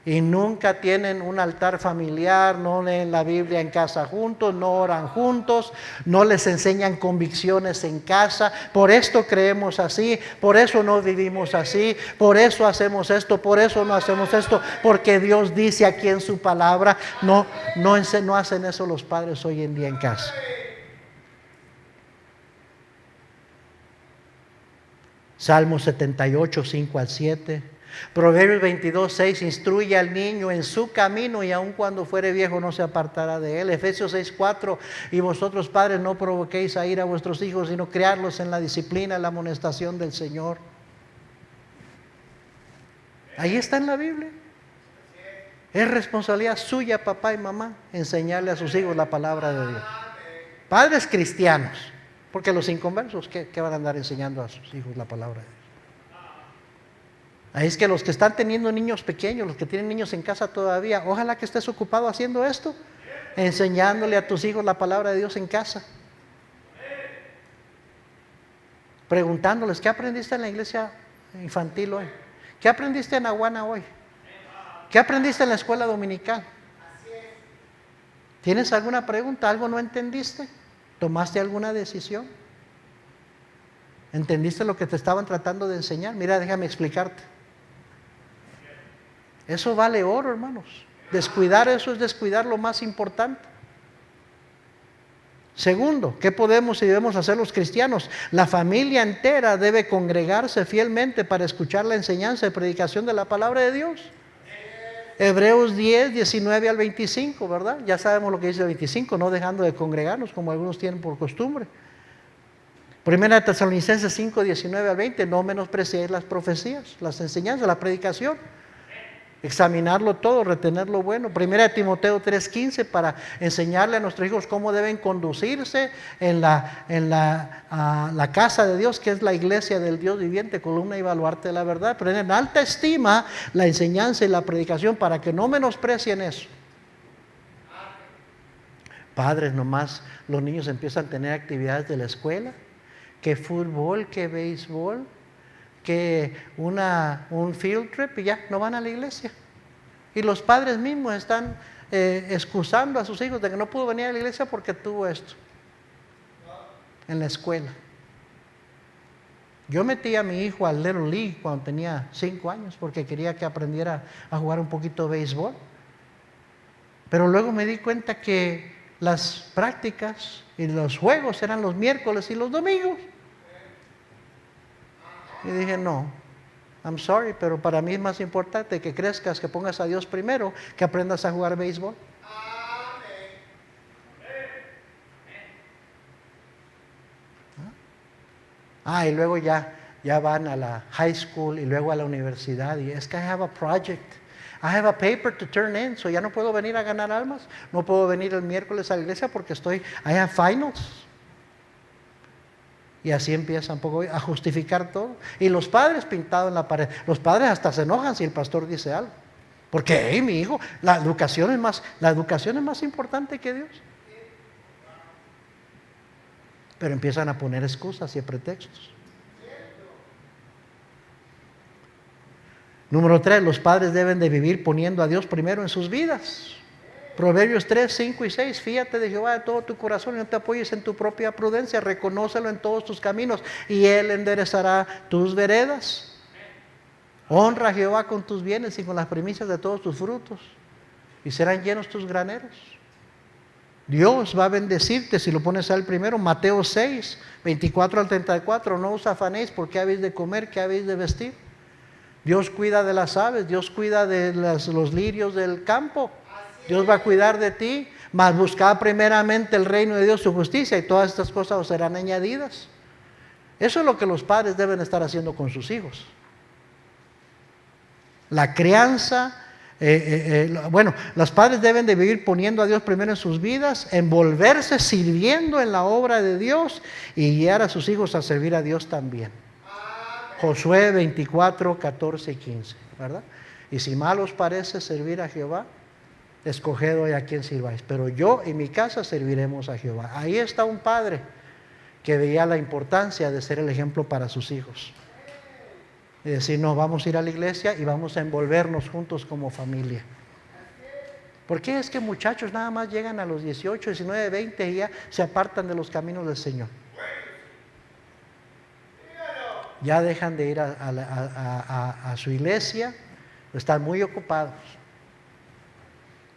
Y nunca tienen un altar familiar, no leen la Biblia en casa juntos, no oran juntos, no les enseñan convicciones en casa. Por esto creemos así, por eso no vivimos así, por eso hacemos esto, por eso no hacemos esto, porque Dios dice aquí en su palabra. No hacen eso los padres hoy en día en casa. Salmo 78, 5 al 7. Proverbios 22, 6, instruye al niño en su camino y aun cuando fuere viejo no se apartará de él. Efesios 6, 4, y vosotros padres no provoquéis a ira a vuestros hijos, sino criarlos en la disciplina, en la amonestación del Señor. Ahí está en la Biblia. Es responsabilidad suya, papá y mamá, enseñarle a sus hijos la palabra de Dios. Padres cristianos, porque los inconversos, ¿qué van a andar enseñando a sus hijos la palabra de Dios? Ahí es que los que están teniendo niños pequeños, los que tienen niños en casa todavía, ojalá que estés ocupado haciendo esto, enseñándole a tus hijos la palabra de Dios en casa. Preguntándoles, ¿qué aprendiste en la iglesia infantil hoy? ¿Qué aprendiste en Aguana hoy? ¿Qué aprendiste en la escuela dominical? ¿Tienes alguna pregunta? ¿Algo no entendiste? ¿Tomaste alguna decisión? ¿Entendiste lo que te estaban tratando de enseñar? Mira, déjame explicarte. Eso vale oro, hermanos. Descuidar eso es descuidar lo más importante. Segundo, ¿qué podemos y debemos hacer los cristianos? La familia entera debe congregarse fielmente para escuchar la enseñanza y predicación de la palabra de Dios. Hebreos 10, 19 al 25, ¿verdad? Ya sabemos lo que dice el 25, no dejando de congregarnos como algunos tienen por costumbre. Primera Tesalonicenses 5, 19 al 20, no menospreciéis las profecías, las enseñanzas, la predicación. Examinarlo todo, retener lo bueno. Primera Timoteo 3, 15, para enseñarle a nuestros hijos cómo deben conducirse en la casa de Dios, que es la iglesia del Dios viviente, columna y baluarte de la verdad. Pero en alta estima la enseñanza y la predicación para que no menosprecien eso. Padres nomás, los niños empiezan a tener actividades de la escuela, que fútbol, que béisbol, que un field trip, y ya no van a la iglesia. Y los padres mismos están excusando a sus hijos de que no pudo venir a la iglesia porque tuvo esto en la escuela. Yo metí a mi hijo al Little League cuando tenía 5 años porque quería que aprendiera a jugar un poquito de béisbol. Pero luego me di cuenta que las prácticas y los juegos eran los miércoles y los domingos. Y dije, no, I'm sorry, pero para mí es más importante que crezcas, que pongas a Dios primero, que aprendas a jugar béisbol. Y luego ya van a la high school y luego a la universidad. Y es que I have a project. I have a paper to turn in. So ya no puedo venir a ganar almas. No puedo venir el miércoles a la iglesia porque I have finals. Y así empieza un poco a justificar todo. Y los padres pintados en la pared. Los padres hasta se enojan si el pastor dice algo. Porque, hey, mi hijo, la educación es más importante que Dios. Pero empiezan a poner excusas y pretextos. Número 3, los padres deben de vivir poniendo a Dios primero en sus vidas. Proverbios 3, 5 y 6, fíjate de Jehová de todo tu corazón y no te apoyes en tu propia prudencia, reconócelo en todos tus caminos y Él enderezará tus veredas. Honra a Jehová con tus bienes y con las primicias de todos tus frutos y serán llenos tus graneros. Dios va a bendecirte si lo pones a Él primero. Mateo 6, 24 al 34, no os afanéis por qué habéis de comer, qué habéis de vestir. Dios cuida de las aves, Dios cuida de los lirios del campo. Dios va a cuidar de ti, mas buscad primeramente el reino de Dios, su justicia, y todas estas cosas os serán añadidas. Eso es lo que los padres deben estar haciendo con sus hijos. La crianza, los padres deben de vivir poniendo a Dios primero en sus vidas, envolverse sirviendo en la obra de Dios y guiar a sus hijos a servir a Dios también. Josué 24, 14 y 15, ¿verdad? Y si mal os parece servir a Jehová, escoged hoy a quién sirváis, pero yo y mi casa serviremos a Jehová. Ahí está un padre que veía la importancia de ser el ejemplo para sus hijos. Y decir, no, vamos a ir a la iglesia y vamos a envolvernos juntos como familia. ¿Por qué es que muchachos nada más llegan a los 18, 19, 20 y ya se apartan de los caminos del Señor? Ya dejan de ir a su iglesia, están muy ocupados.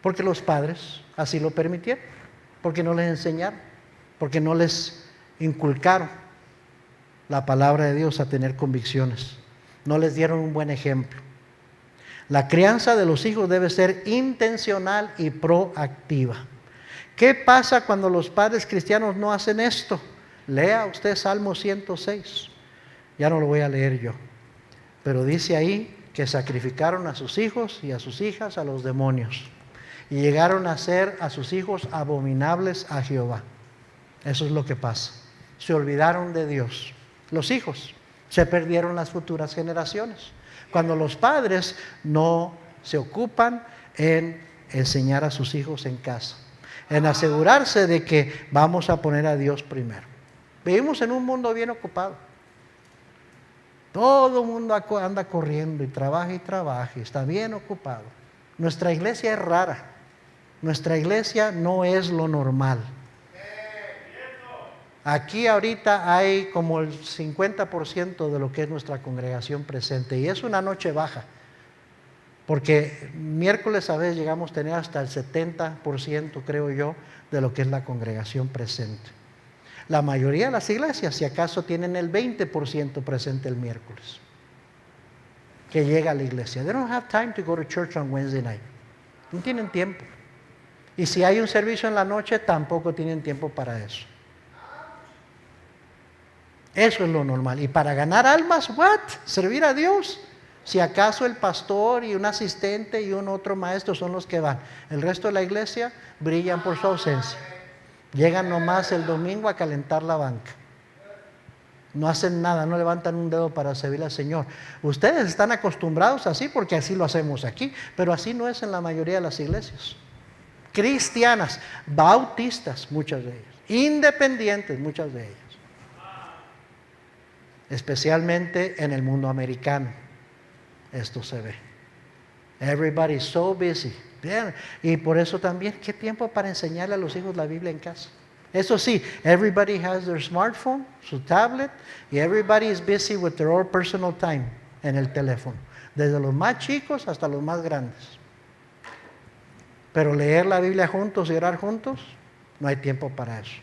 Porque los padres así lo permitieron, porque no les enseñaron, porque no les inculcaron la palabra de Dios a tener convicciones, no les dieron un buen ejemplo. La crianza de los hijos debe ser intencional y proactiva. ¿Qué pasa cuando los padres cristianos no hacen esto? Lea usted Salmo 106, ya no lo voy a leer yo, pero dice ahí que sacrificaron a sus hijos y a sus hijas a los demonios. Y llegaron a hacer a sus hijos abominables a Jehová. Eso es lo que pasa. Se olvidaron de Dios. Los hijos se perdieron las futuras generaciones. Cuando los padres no se ocupan en enseñar a sus hijos en casa. En asegurarse de que vamos a poner a Dios primero. Vivimos en un mundo bien ocupado. Todo el mundo anda corriendo y trabaja y está bien ocupado. Nuestra iglesia es rara. Nuestra iglesia no es lo normal. Aquí ahorita hay como el 50% de lo que es nuestra congregación presente y es una noche baja, porque miércoles a veces llegamos a tener hasta el 70%, creo yo, de lo que es la congregación presente. La mayoría de las iglesias, si acaso, tienen el 20% presente el miércoles, que llega a la iglesia. They don't have time to go to church on Wednesday night. No tienen tiempo. Y si hay un servicio en la noche, tampoco tienen tiempo para eso. Eso es lo normal. Y para ganar almas, ¿what? Servir a Dios. Si acaso el pastor y un asistente y un otro maestro son los que van. El resto de la iglesia brillan por su ausencia. Llegan nomás el domingo a calentar la banca. No hacen nada, no levantan un dedo para servir al Señor. Ustedes están acostumbrados así porque así lo hacemos aquí, pero así no es en la mayoría de las iglesias. cristianas, bautistas, muchas de ellas, independientes, muchas de ellas, especialmente en el mundo americano. Esto se ve. Everybody's so busy. Bien. Y por eso también, ¿qué tiempo para enseñarle a los hijos la Biblia en casa? Eso sí, everybody has their smartphone, su tablet, y everybody is busy with their own personal time en el teléfono, desde los más chicos hasta los más grandes. Pero leer la Biblia juntos y orar juntos, no hay tiempo para eso.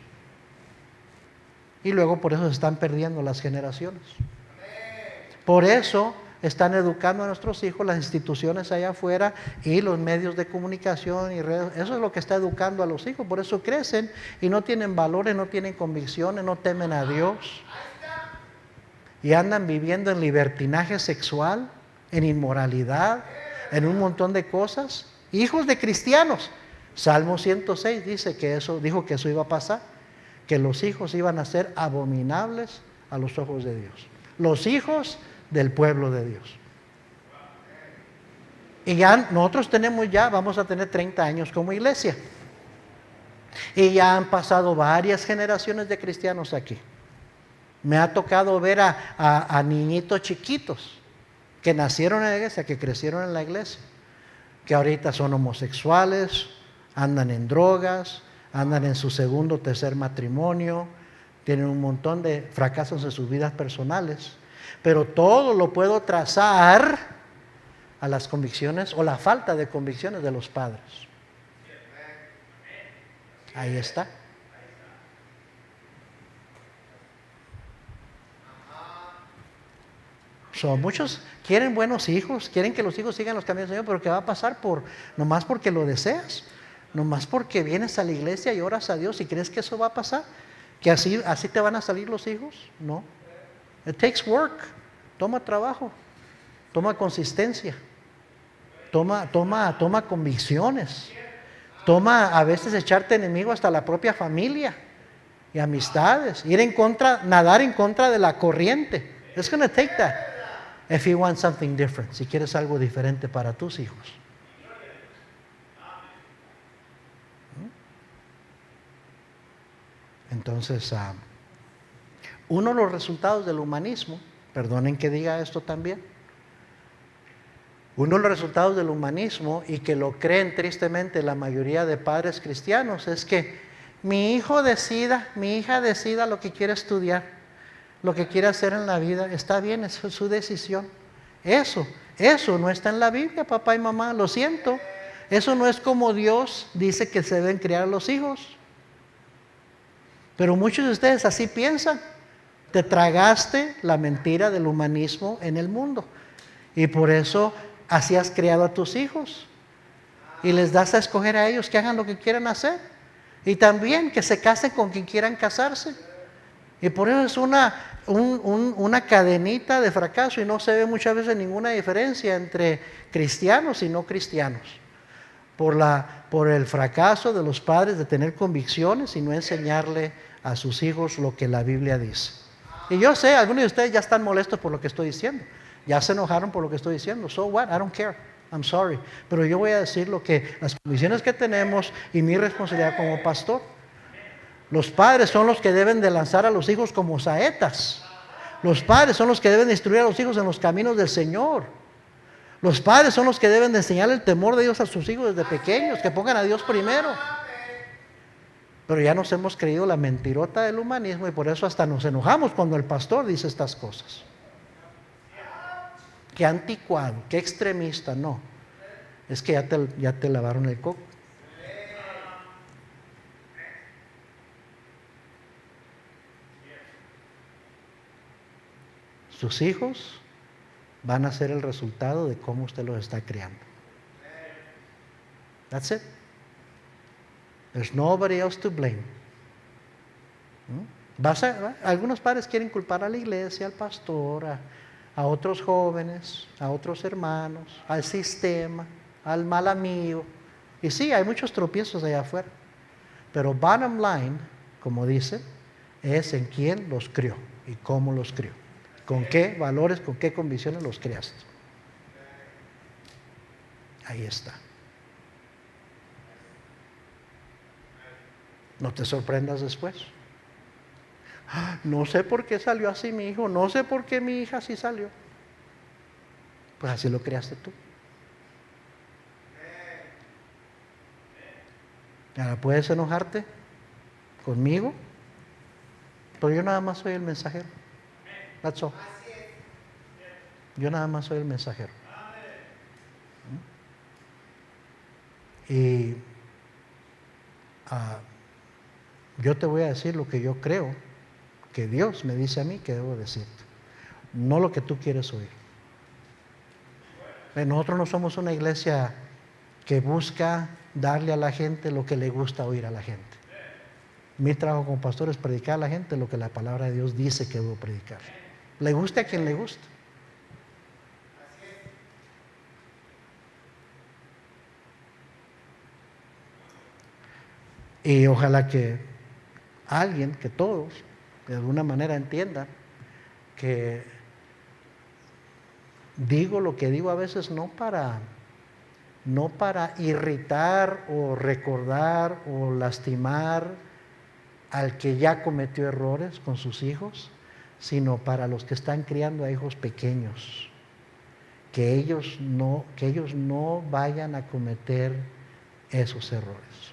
Y luego por eso se están perdiendo las generaciones. Por eso están educando a nuestros hijos las instituciones allá afuera y los medios de comunicación y redes. Eso es lo que está educando a los hijos. Por eso crecen y no tienen valores, no tienen convicciones, no temen a Dios. Y andan viviendo en libertinaje sexual, en inmoralidad, en un montón de cosas. Hijos de cristianos. Salmo 106 dijo que eso iba a pasar, que los hijos iban a ser abominables a los ojos de Dios. Los hijos del pueblo de Dios. Y ya nosotros vamos a tener 30 años como iglesia. Y ya han pasado varias generaciones de cristianos aquí. Me ha tocado ver a niñitos chiquitos que nacieron en la iglesia, que crecieron en la iglesia, que ahorita son homosexuales, andan en drogas, andan en su segundo o tercer matrimonio, tienen un montón de fracasos en sus vidas personales. Pero todo lo puedo trazar a las convicciones o la falta de convicciones de los padres. Ahí está. Muchos quieren buenos hijos, quieren que los hijos sigan los caminos del Señor, pero ¿qué va a pasar? Nomás porque lo deseas, nomás porque vienes a la iglesia y oras a Dios y crees que eso va a pasar, que así te van a salir los hijos. No. It takes work. Toma trabajo, toma consistencia, toma convicciones, toma a veces echarte enemigo hasta la propia familia y amistades, nadar en contra de la corriente. It's going to take that if you want something different, si quieres algo diferente para tus hijos. Entonces, uno de los resultados del humanismo, perdonen que diga esto también, uno de los resultados del humanismo, y que lo creen tristemente la mayoría de padres cristianos, es que mi hija decida lo que quiere estudiar, lo que quiere hacer en la vida. Está bien, es su decisión. Eso no está en la Biblia, papá y mamá, lo siento. Eso no es como Dios dice que se deben criar a los hijos. Pero muchos de ustedes así piensan. Te tragaste la mentira del humanismo en el mundo. Y por eso así has criado a tus hijos. Y les das a escoger a ellos que hagan lo que quieran hacer. Y también que se casen con quien quieran casarse. Y por eso es una cadenita de fracaso. Y no se ve muchas veces ninguna diferencia entre cristianos y no cristianos. Por el fracaso de los padres de tener convicciones y no enseñarle a sus hijos lo que la Biblia dice. Y yo sé, algunos de ustedes ya están molestos por lo que estoy diciendo. Ya se enojaron por lo que estoy diciendo. So what? I don't care. I'm sorry. Pero yo voy a decir las convicciones que tenemos y mi responsabilidad como pastor. Los padres son los que deben de lanzar a los hijos como saetas. Los padres son los que deben de instruir a los hijos en los caminos del Señor. Los padres son los que deben de enseñar el temor de Dios a sus hijos desde pequeños, que pongan a Dios primero. Pero ya nos hemos creído la mentirota del humanismo y por eso hasta nos enojamos cuando el pastor dice estas cosas. Qué anticuado, qué extremista. No, es que ya te lavaron el coco. Sus hijos van a ser el resultado de cómo usted los está criando. That's it. There's nobody else to blame. Algunos padres quieren culpar a la iglesia, al pastor, a otros jóvenes, a otros hermanos, al sistema, al mal amigo. Y sí, hay muchos tropiezos allá afuera. Pero bottom line, como dice, es en quién los crió y cómo los crió. Con qué valores, con qué convicciones los criaste. Ahí está. No te sorprendas después. No sé por qué salió así mi hijo, no sé por qué mi hija así salió. Pues así lo creaste tú. Ahora puedes enojarte conmigo, pero yo nada más soy el mensajero. That's all. Yo nada más soy el mensajero. Y yo te voy a decir lo que yo creo que Dios me dice a mí que debo decirte, no lo que tú quieres oír. Nosotros no somos una iglesia que busca darle a la gente lo que le gusta oír a la gente. Mi trabajo como pastor es predicar a la gente lo que la palabra de Dios dice que debo predicar. Le guste a quien le guste. Y ojalá que alguien, que todos, de alguna manera entiendan que digo lo que digo a veces no para irritar o recordar o lastimar al que ya cometió errores con sus hijos, sino para los que están criando a hijos pequeños, que ellos no vayan a cometer esos errores.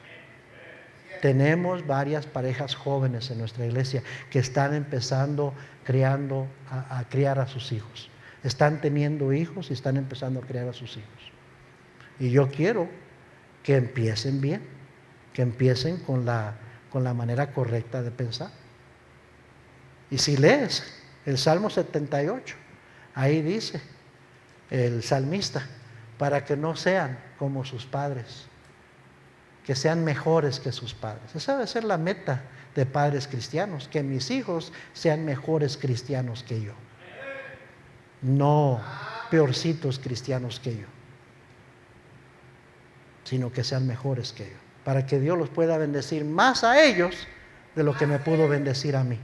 Tenemos varias parejas jóvenes en nuestra iglesia que están empezando a criar a sus hijos. Están teniendo hijos y están empezando a criar a sus hijos. Y yo quiero que empiecen bien, que empiecen con la manera correcta de pensar. Y si lees el Salmo 78, ahí dice el salmista, para que no sean como sus padres, que sean mejores que sus padres. Esa debe ser la meta de padres cristianos, que mis hijos sean mejores cristianos que yo, no peorcitos cristianos que yo, sino que sean mejores que yo, para que Dios los pueda bendecir más a ellos de lo que me pudo bendecir a mí.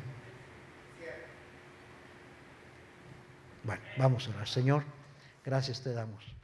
Bueno, vamos a orar. Señor, gracias te damos.